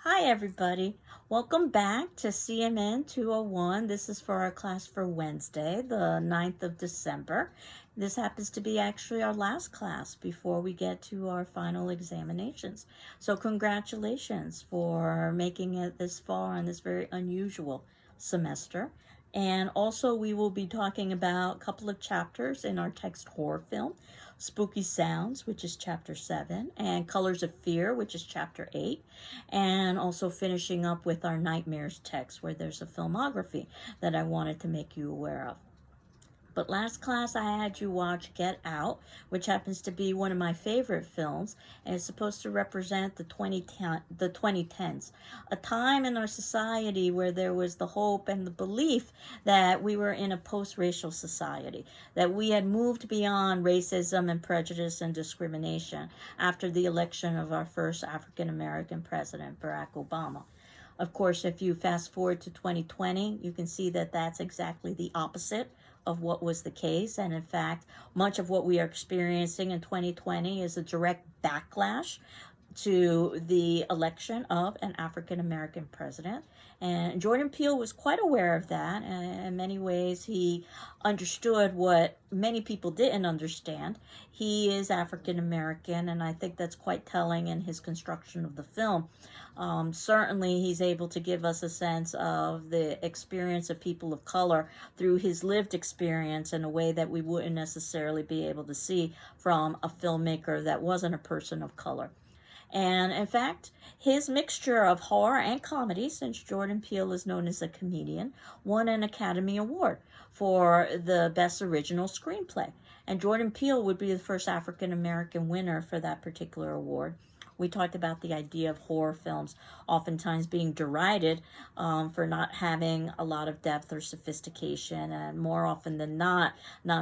Hi everybody, welcome back to CMN 201. This is for our class for Wednesday, the 9th of December. This happens to be actually our last class before we get to our final examinations. So congratulations for making it this far in this very unusual semester. And also we will be talking about a couple of chapters in our text horror film. Spooky Sounds, which is chapter 7, and Colors of Fear, which is chapter 8, and also finishing up with our Nightmares text, where there's a filmography that I wanted to make you aware of. But last class I had you watch Get Out, which happens to be one of my favorite films, and it's supposed to represent the 2010s, a time in our society where there was the hope and the belief that we were in a post-racial society, that we had moved beyond racism and prejudice and discrimination after the election of our first African-American president, Barack Obama. Of course, if you fast forward to 2020, you can see that that's exactly the opposite of what was the case. And in fact, much of what we are experiencing in 2020 is a direct backlash to the election of an African American president. And Jordan Peele was quite aware of that. And in many ways, he understood what many people didn't understand. He is African American, and I think that's quite telling in his construction of the film. Certainly, he's able to give us a sense of the experience of people of color through his lived experience in a way that we wouldn't necessarily be able to see from a filmmaker that wasn't a person of color. And in fact, his mixture of horror and comedy, since Jordan Peele is known as a comedian, won an Academy Award for the Best Original Screenplay. And Jordan Peele would be the first African American winner for that particular award. We talked about the idea of horror films oftentimes being derided for not having a lot of depth or sophistication, and more often than not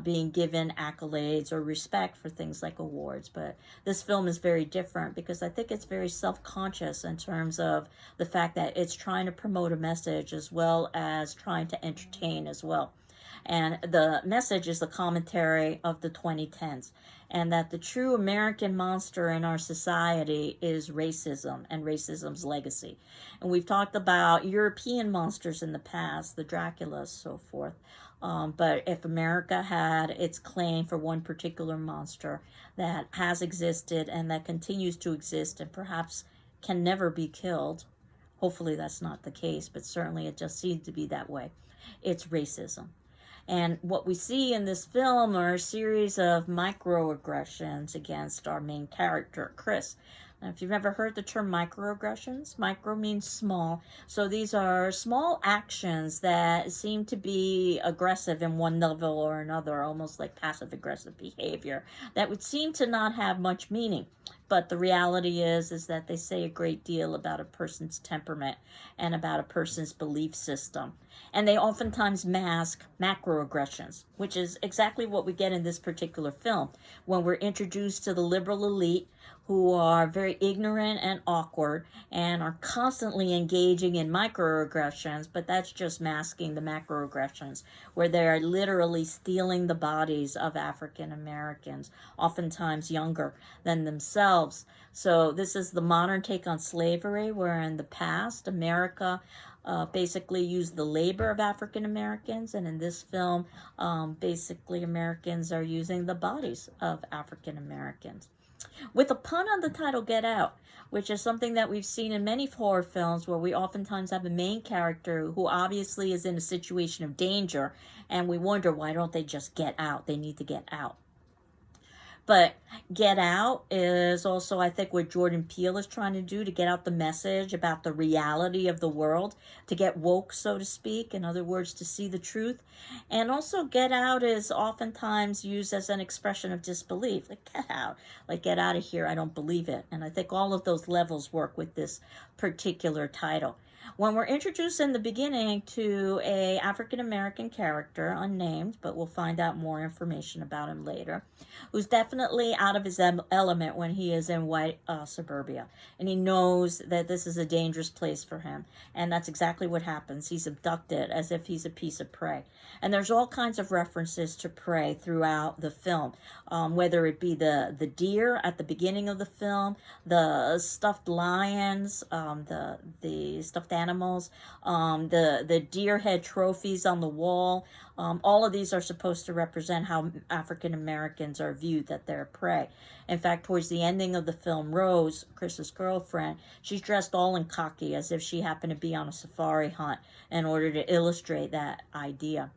being given accolades or respect for things like awards. But this film is very different because I think it's very self-conscious in terms of the fact that it's trying to promote a message as well as trying to entertain as well. And the message is the commentary of the 2010s, and that the true American monster in our society is racism and racism's legacy. And we've talked about European monsters in the past, the Draculas, so forth. But if America had its claim for one particular monster that has existed and that continues to exist and perhaps can never be killed, hopefully that's not the case, but certainly it just seems to be that way, it's racism. And what we see in this film are a series of microaggressions against our main character, Chris. Now, if you've ever heard the term microaggressions, micro means small. So these are small actions that seem to be aggressive in one level or another, almost like passive-aggressive behavior, that would seem to not have much meaning. But the reality is that they say a great deal about a person's temperament and about a person's belief system. And they oftentimes mask macroaggressions, which is exactly what we get in this particular film when we're introduced to the liberal elite who are very ignorant and awkward and are constantly engaging in microaggressions, but that's just masking the macroaggressions, where they are literally stealing the bodies of African Americans, oftentimes younger than themselves. So this is the modern take on slavery, where in the past, America basically used the labor of African Americans, and in this film, basically Americans are using the bodies of African Americans. With a pun on the title Get Out, which is something that we've seen in many horror films where we oftentimes have a main character who obviously is in a situation of danger, and we wonder, why don't they just get out? They need to get out. But Get Out is also, I think, what Jordan Peele is trying to do, to get out the message about the reality of the world, to get woke, so to speak, in other words, to see the truth. And also Get Out is oftentimes used as an expression of disbelief, like get out, like get out of here, I don't believe it. And I think all of those levels work with this particular title. When we're introduced in the beginning to a African American character, unnamed, but we'll find out more information about him later, who's definitely out of his element when he is in white suburbia. And he knows that this is a dangerous place for him. And that's exactly what happens. He's abducted as if he's a piece of prey. And there's all kinds of references to prey throughout the film, whether it be the deer at the beginning of the film, the stuffed lions, the stuffed animals, the deer head trophies on the wall. All of these are supposed to represent how African Americans are viewed, that they're prey. In fact, towards the ending of the film, Rose, Chris's girlfriend, she's dressed all in khaki as if she happened to be on a safari hunt in order to illustrate that idea.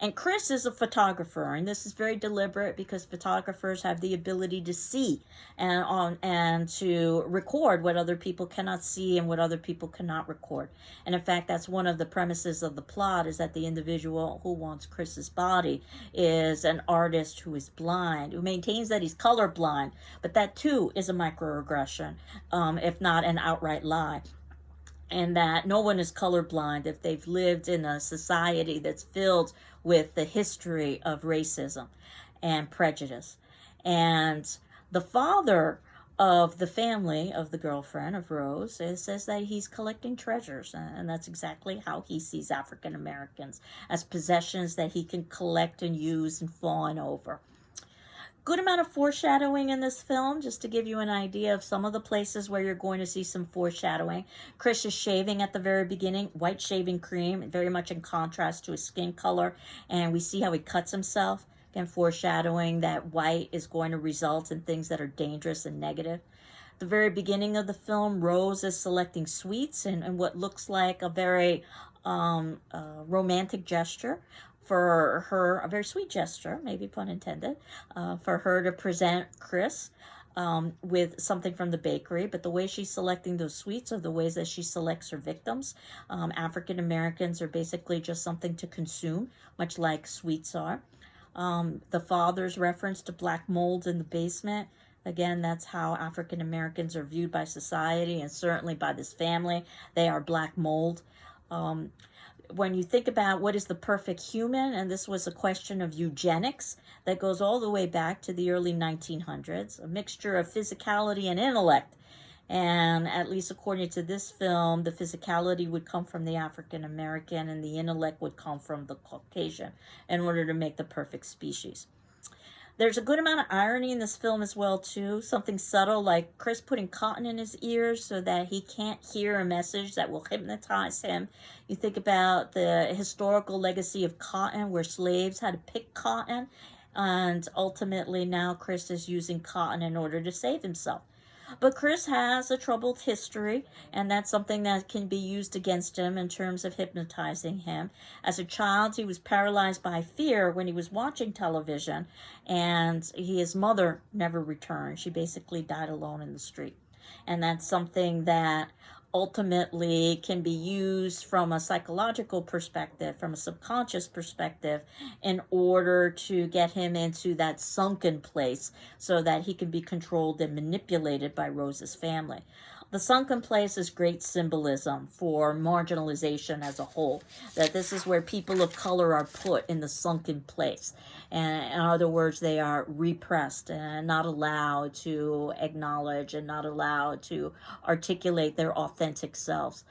And Chris is a photographer, and this is very deliberate because photographers have the ability to see and to record what other people cannot see and what other people cannot record. And in fact, that's one of the premises of the plot, is that the individual who wants Chris's body is an artist who is blind, who maintains that he's colorblind, but that too is a microaggression, if not an outright lie. And that no one is colorblind if they've lived in a society that's filled with the history of racism and prejudice. And the father of the family of the girlfriend of Rose says that he's collecting treasures, and that's exactly how he sees African Americans, as possessions that he can collect and use and fawn over. Good amount of foreshadowing in this film, just to give you an idea of some of the places where you're going to see some foreshadowing. Chris is shaving at the very beginning, white shaving cream, very much in contrast to his skin color, and we see how he cuts himself. Again, foreshadowing that white is going to result in things that are dangerous and negative. At the very beginning of the film, Rose is selecting sweets and what looks like a very romantic gesture for her, a very sweet gesture, maybe pun intended, for her to present Chris with something from the bakery. But the way she's selecting those sweets are the ways that she selects her victims. African Americans are basically just something to consume, much like sweets are. The father's reference to black mold in the basement. Again, that's how African Americans are viewed by society, and certainly by this family. They are black mold. When you think about what is the perfect human, and this was a question of eugenics that goes all the way back to the early 1900s, a mixture of physicality and intellect. And at least according to this film, the physicality would come from the African American and the intellect would come from the Caucasian in order to make the perfect species. There's a good amount of irony in this film as well, too. Something subtle like Chris putting cotton in his ears so that he can't hear a message that will hypnotize him. You think about the historical legacy of cotton, where slaves had to pick cotton, and ultimately now Chris is using cotton in order to save himself. But Chris has a troubled history, and that's something that can be used against him in terms of hypnotizing him. As a child, he was paralyzed by fear when he was watching television, and his mother never returned. She basically died alone in the street. And that's something that ultimately can be used from a psychological perspective, from a subconscious perspective, in order to get him into that sunken place so that he can be controlled and manipulated by Rose's family. The sunken place is great symbolism for marginalization as a whole, that this is where people of color are put in the sunken place. And in other words, they are repressed and not allowed to acknowledge and not allowed to articulate their authentic selves.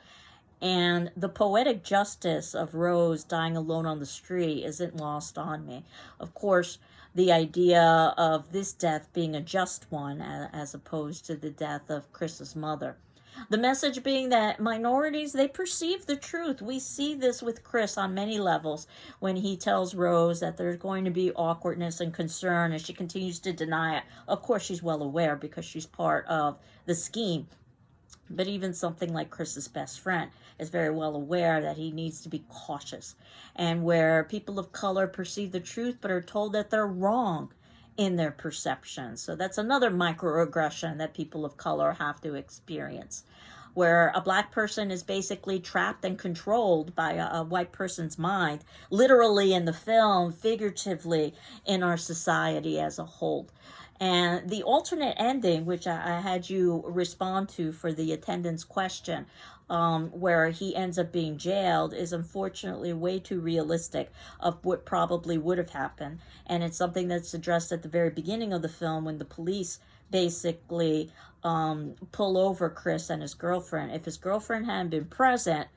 And the poetic justice of Rose dying alone on the street isn't lost on me. Of course, the idea of this death being a just one as opposed to the death of Chris's mother. The message being that minorities, they perceive the truth. We see this with Chris on many levels when he tells Rose that there's going to be awkwardness and concern, and she continues to deny it. Of course, she's well aware because she's part of the scheme. But even something like Chris's best friend is very well aware that he needs to be cautious. And where people of color perceive the truth but are told that they're wrong in their perception. So that's another microaggression that people of color have to experience, where a black person is basically trapped and controlled by a white person's mind, literally in the film, figuratively in our society as a whole. And the alternate ending, which I had you respond to for the attendance question, where he ends up being jailed, is unfortunately way too realistic of what probably would have happened. And it's something that's addressed at the very beginning of the film when the police basically pull over Chris and his girlfriend. If his girlfriend hadn't been present,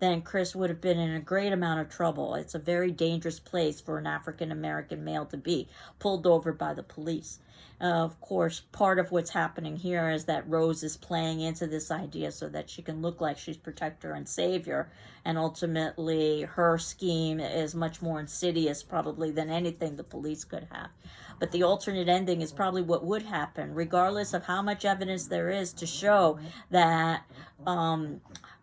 then Chris would have been in a great amount of trouble. It's a very dangerous place for an African American male to be, pulled over by the police. Of course, part of what's happening here is that Rose is playing into this idea so that she can look like she's protector and savior, and ultimately her scheme is much more insidious probably than anything the police could have. But the alternate ending is probably what would happen, regardless of how much evidence there is to show that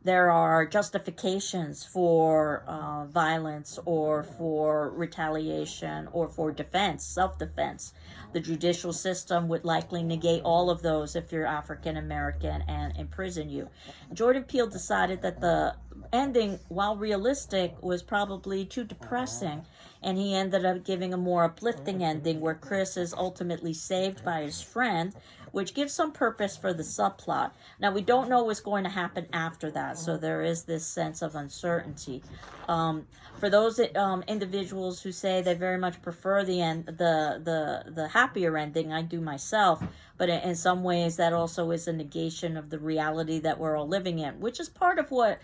there are justifications for violence or for retaliation or for defense, self-defense. The judicial system would likely negate all of those if you're African American and imprison you. Jordan Peele decided that the ending, while realistic, was probably too depressing, and he ended up giving a more uplifting ending where Chris is ultimately saved by his friend, which gives some purpose for the subplot. Now, we don't know what's going to happen after that, so there is this sense of uncertainty. For those individuals who say they very much prefer the happier ending, I do myself, but in some ways that also is a negation of the reality that we're all living in, which is part of what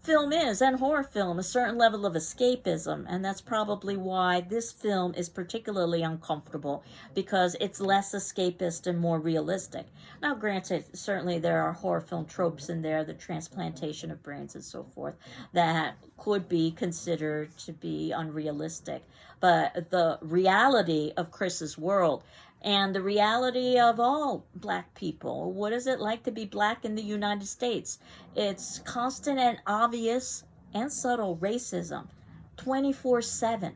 film is, and horror film, a certain level of escapism, and that's probably why this film is particularly uncomfortable, because it's less escapist and more realistic. Now, granted, certainly there are horror film tropes in there, the transplantation of brains and so forth, that could be considered to be unrealistic, but the reality of Chris's world and the reality of all black people. What is it like to be black in the United States? It's constant and obvious and subtle racism, 24/7.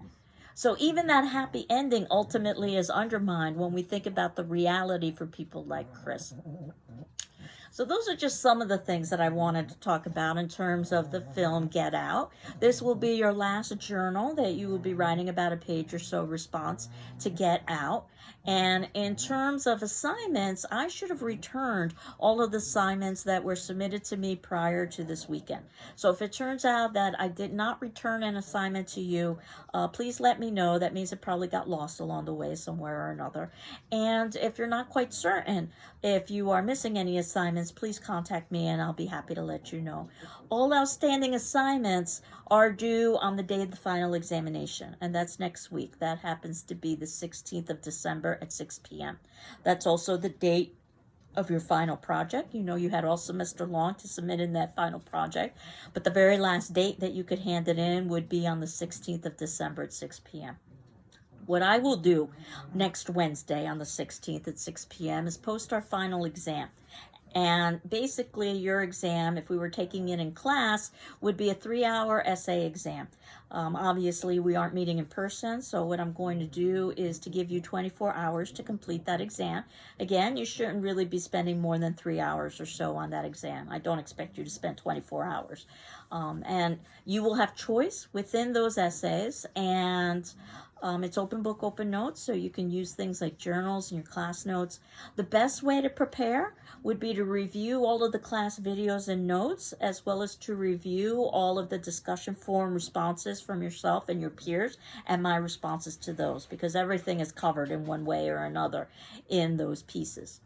So even that happy ending ultimately is undermined when we think about the reality for people like Chris. So those are just some of the things that I wanted to talk about in terms of the film Get Out. This will be your last journal that you will be writing about a page or so response to Get Out. And in terms of assignments, I should have returned all of the assignments that were submitted to me prior to this weekend. So if it turns out that I did not return an assignment to you, please let me know. That means it probably got lost along the way somewhere or another. And if you're not quite certain if you are missing any assignments, please contact me and I'll be happy to let you know. All outstanding assignments are due on the day of the final examination, and that's next week. That happens to be the 16th of December at 6 p.m. That's also the date of your final project. You know, you had all semester long to submit in that final project, but the very last date that you could hand it in would be on the 16th of December at 6 p.m. What I will do next Wednesday on the 16th at 6 p.m. is post our final exam. And basically your exam, if we were taking it in class, would be a 3-hour essay exam. Obviously, we aren't meeting in person, so what I'm going to do is to give you 24 hours to complete that exam. Again, you shouldn't really be spending more than 3 hours or so on that exam. I don't expect you to spend 24 hours. And you will have choice within those essays, and it's open book, open notes, so you can use things like journals and your class notes. The best way to prepare would be to review all of the class videos and notes, as well as to review all of the discussion forum responses from yourself and your peers and my responses to those, because everything is covered in one way or another in those pieces.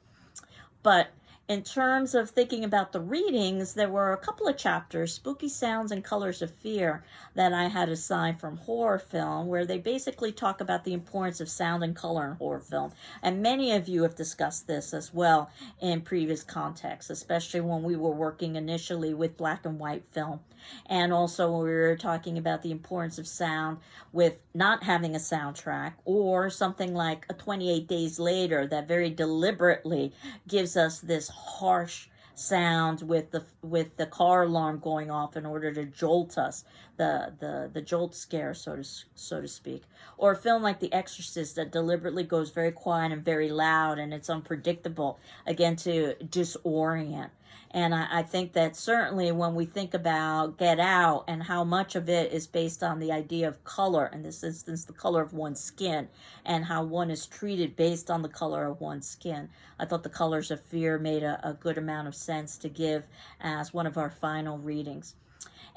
But in terms of thinking about the readings, there were a couple of chapters, Spooky Sounds and Colors of Fear, that I had assigned from horror film, where they basically talk about the importance of sound and color in horror film. And many of you have discussed this as well in previous contexts, especially when we were working initially with black and white film. And also when we were talking about the importance of sound with not having a soundtrack, or something like a 28 Days Later that very deliberately gives us this harsh sound with the car alarm going off in order to jolt us, the jolt scare, so to speak. Or a film like The Exorcist that deliberately goes very quiet and very loud, and it's unpredictable, again, to disorient. And I think that certainly when we think about Get Out and how much of it is based on the idea of color, in this instance, the color of one's skin, and how one is treated based on the color of one's skin, I thought The Colors of Fear made a good amount of sense to give as one of our final readings.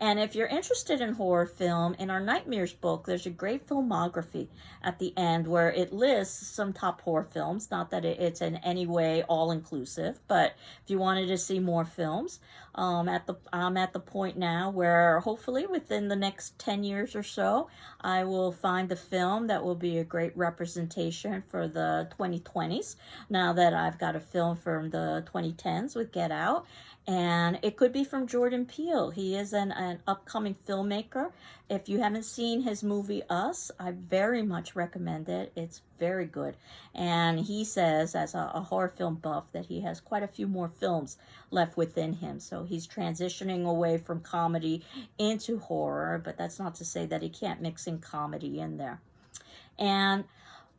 And if you're interested in horror film, in our Nightmares book, there's a great filmography at the end where it lists some top horror films. Not that it's in any way all-inclusive, but if you wanted to see more films, I'm at the point now where hopefully within the next 10 years or so, I will find a film that will be a great representation for the 2020s, now that I've got a film from the 2010s with Get Out. And it could be from Jordan Peele. He is an upcoming filmmaker. If you haven't seen his movie Us, I very much recommend it. It's very good. And he says, as a horror film buff, that he has quite a few more films left within him. So he's transitioning away from comedy into horror, but that's not to say that he can't mix in comedy in there. And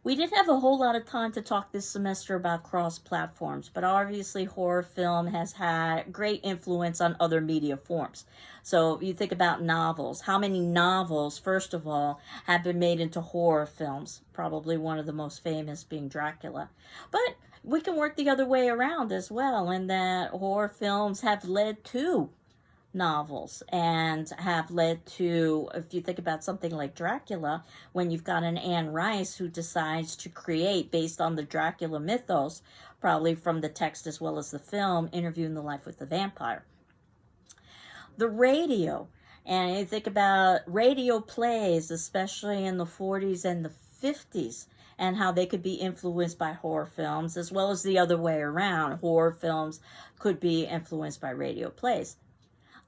we didn't have a whole lot of time to talk this semester about cross-platforms, but obviously horror film has had great influence on other media forms. So you think about novels. How many novels, first of all, have been made into horror films? Probably one of the most famous being Dracula. But we can work the other way around as well, in that horror films have led to novels and have led to, if you think about something like Dracula, when you've got an Anne Rice who decides to create, based on the Dracula mythos, probably from the text as well as the film, Interview in the Life with the Vampire. The radio, and you think about radio plays, especially in the 40s and the 50s, and how they could be influenced by horror films, as well as the other way around. Horror films could be influenced by radio plays.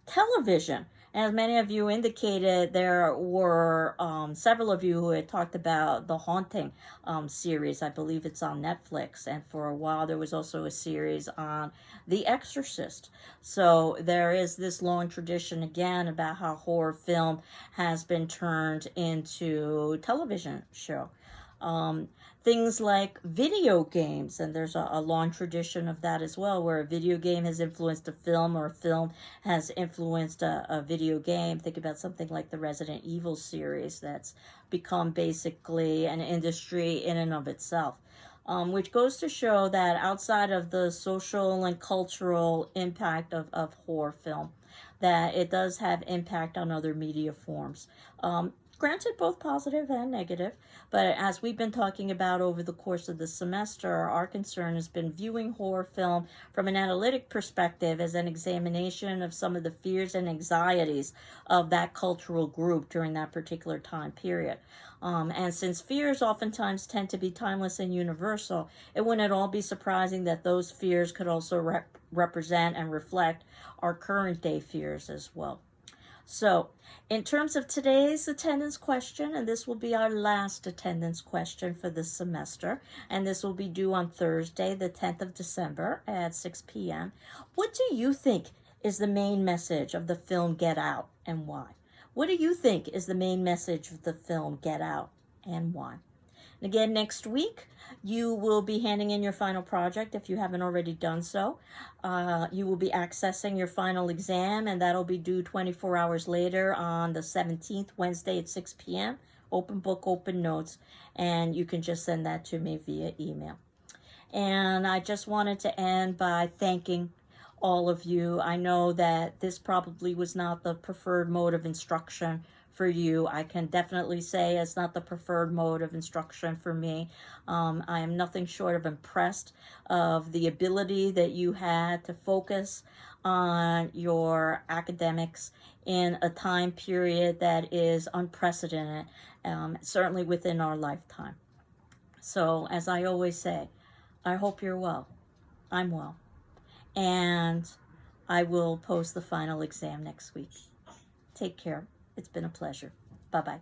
Television, as many of you indicated, there were several of you who had talked about the Haunting series. I believe it's on Netflix, and for a while there was also a series on The Exorcist. So there is this long tradition again about how horror film has been turned into television show. Things like video games, and there's a long tradition of that as well, where a video game has influenced a film, or a film has influenced a video game. Think about something like the Resident Evil series that's become basically an industry in and of itself. Which goes to show that outside of the social and cultural impact of horror film, that it does have impact on other media forms. Granted, both positive and negative, but as we've been talking about over the course of the semester, our concern has been viewing horror film from an analytic perspective as an examination of some of the fears and anxieties of that cultural group during that particular time period. And since fears oftentimes tend to be timeless and universal, it wouldn't at all be surprising that those fears could also represent and reflect our current day fears as well. So, in terms of today's attendance question, and this will be our last attendance question for this semester, and this will be due on Thursday, the 10th of December at 6 p.m. What do you think is the main message of the film Get Out, and why? What do you think is the main message of the film Get Out, and why? And again, next week, you will be handing in your final project if you haven't already done so. You will be accessing your final exam, and that'll be due 24 hours later on the 17th, Wednesday at 6 p.m. Open book, open notes, and you can just send that to me via email. And I just wanted to end by thanking all of you. I know that this probably was not the preferred mode of instruction for you. I can definitely say it's not the preferred mode of instruction for me. I am nothing short of impressed of the ability that you had to focus on your academics in a time period that is unprecedented, certainly within our lifetime. So, as I always say, I hope you're well. I'm well. And I will post the final exam next week. Take care. It's been a pleasure. Bye-bye.